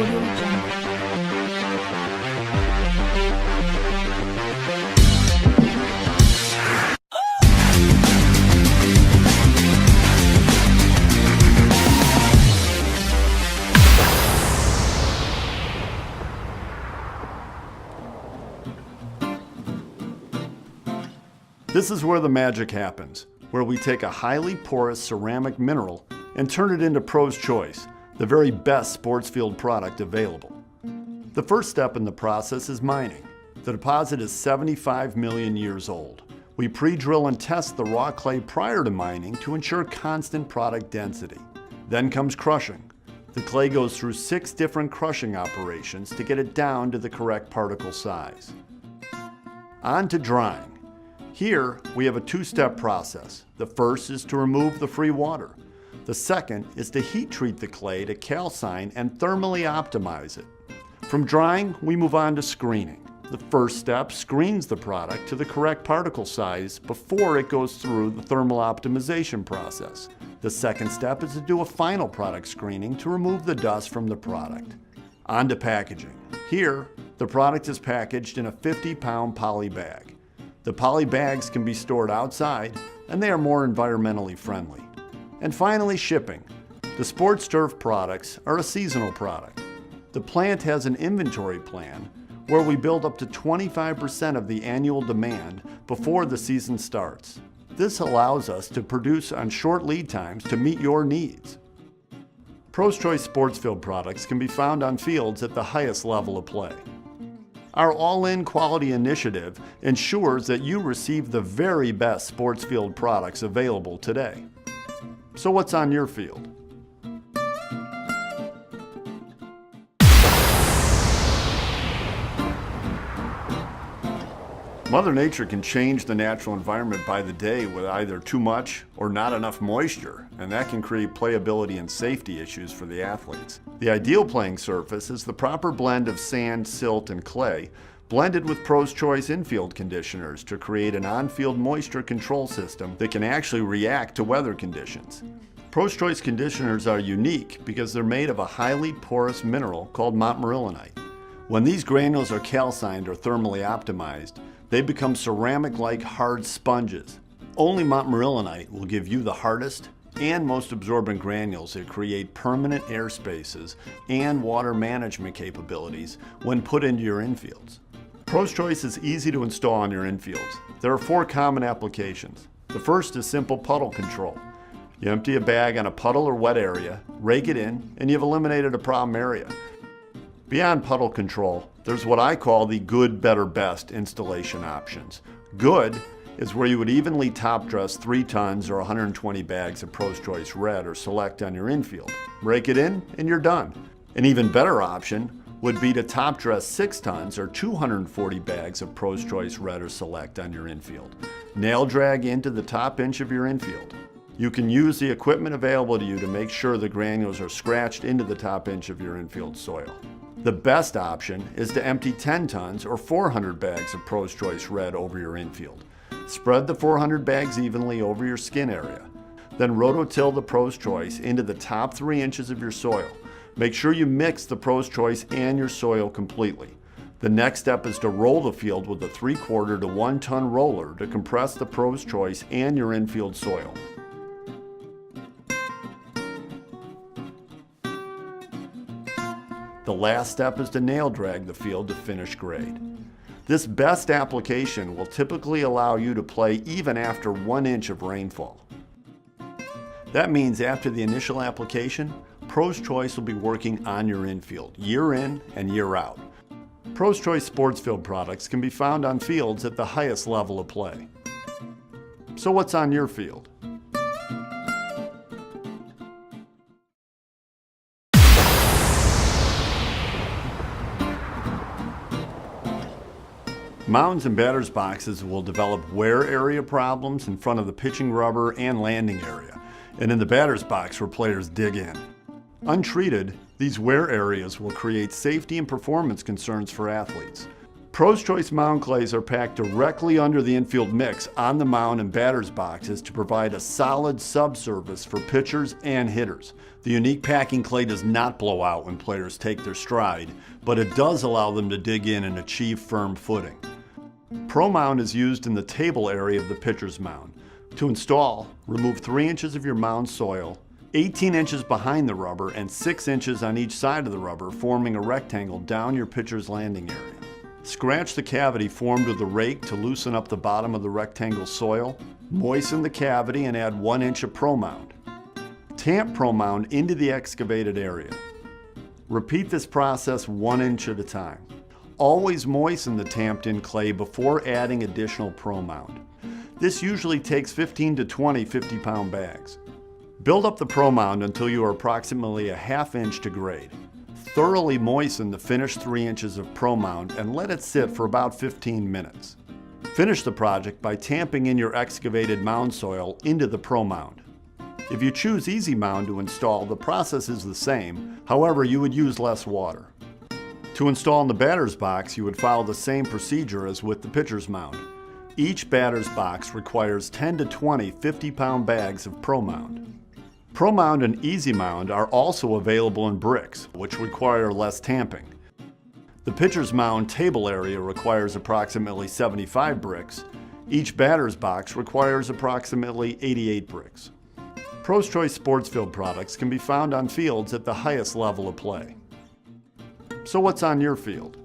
Audio Jungle. This is where the magic happens, where we take a highly porous ceramic mineral and turn it into Pro's Choice, the very best sports field product available. The first step in the process is mining. The deposit is 75 million years old. We pre-drill and test the raw clay prior to mining to ensure constant product density. Then comes crushing. The clay goes through 6 different crushing operations to get it down to the correct particle size. On to drying. Here, we have a 2-step process. The first is to remove the free water. The second is to heat treat the clay to calcine and thermally optimize it. From drying, we move on to screening. The first step screens the product to the correct particle size before it goes through the thermal optimization process. The second step is to do a final product screening to remove the dust from the product. On to packaging. Here, the product is packaged in a 50-pound poly bag. The poly bags can be stored outside, and they are more environmentally friendly. And finally, shipping. The sports turf products are a seasonal product. The plant has an inventory plan where we build up to 25% of the annual demand before the season starts. This allows us to produce on short lead times to meet your needs. Pro's Choice sports field products can be found on fields at the highest level of play. Our all-in quality initiative ensures that you receive the very best sports field products available today. So what's on your field? Mother Nature can change the natural environment by the day with either too much or not enough moisture, and that can create playability and safety issues for the athletes. The ideal playing surface is the proper blend of sand, silt, and clay, blended with Pro's Choice infield conditioners to create an on-field moisture control system that can actually react to weather conditions. Pro's Choice conditioners are unique because they're made of a highly porous mineral called montmorillonite. When these granules are calcined or thermally optimized, they become ceramic-like hard sponges. Only montmorillonite will give you the hardest and most absorbent granules that create permanent air spaces and water management capabilities when put into your infields. Pro's Choice is easy to install on your infields. There are 4 common applications. The first is simple puddle control. You empty a bag on a puddle or wet area, rake it in, and you've eliminated a problem area. Beyond puddle control, there's what I call the good, better, best installation options. Good is where you would evenly top dress 3 tons or 120 bags of Pro's Choice Red or Select on your infield. Rake it in and you're done. An even better option would be to top dress 6 tons or 240 bags of Pro's Choice Red or Select on your infield. Nail drag into the top inch of your infield. You can use the equipment available to you to make sure the granules are scratched into the top inch of your infield soil. The best option is to empty 10 tons or 400 bags of Pro's Choice Red over your infield. Spread the 400 bags evenly over your skin area. Then rototill the Pro's Choice into the top 3 inches of your soil. Make sure you mix the Pro's Choice and your soil completely. The next step is to roll the field with a 3/4 to 1 ton roller to compress the Pro's Choice and your infield soil. The last step is to nail drag the field to finish grade. This best application will typically allow you to play even after 1 inch of rainfall. That means after the initial application, Pro's Choice will be working on your infield, year in and year out. Pro's Choice sports field products can be found on fields at the highest level of play. So what's on your field? Mounds and batter's boxes will develop wear area problems in front of the pitching rubber and landing area, and in the batter's box where players dig in. Untreated, these wear areas will create safety and performance concerns for athletes. Pro's Choice mound clays are packed directly under the infield mix on the mound and batter's boxes to provide a solid subsurface for pitchers and hitters. The unique packing clay does not blow out when players take their stride, but it does allow them to dig in and achieve firm footing. Pro Mound is used in the table area of the pitcher's mound. To install, remove 3 inches of your mound soil, 18 inches behind the rubber and 6 inches on each side of the rubber, forming a rectangle down your pitcher's landing area. Scratch the cavity formed with a rake to loosen up the bottom of the rectangle soil. Moisten the cavity and add 1 inch of Pro Mound. Tamp Pro Mound into the excavated area. Repeat this process 1 inch at a time. Always moisten the tamped in clay before adding additional Pro Mound. This usually takes 15 to 20 50-pound bags. Build up the Pro Mound until you are approximately a ½ inch to grade. Thoroughly moisten the finished 3 inches of Pro Mound and let it sit for about 15 minutes. Finish the project by tamping in your excavated mound soil into the Pro Mound. If you choose Easy Mound to install, the process is the same, however you would use less water. To install in the batter's box, you would follow the same procedure as with the pitcher's mound. Each batter's box requires 10 to 20 50-pound bags of Pro Mound. Pro Mound and Easy Mound are also available in bricks, which require less tamping. The pitcher's mound table area requires approximately 75 bricks. Each batter's box requires approximately 88 bricks. Pro's Choice sports field products can be found on fields at the highest level of play. So what's on your field?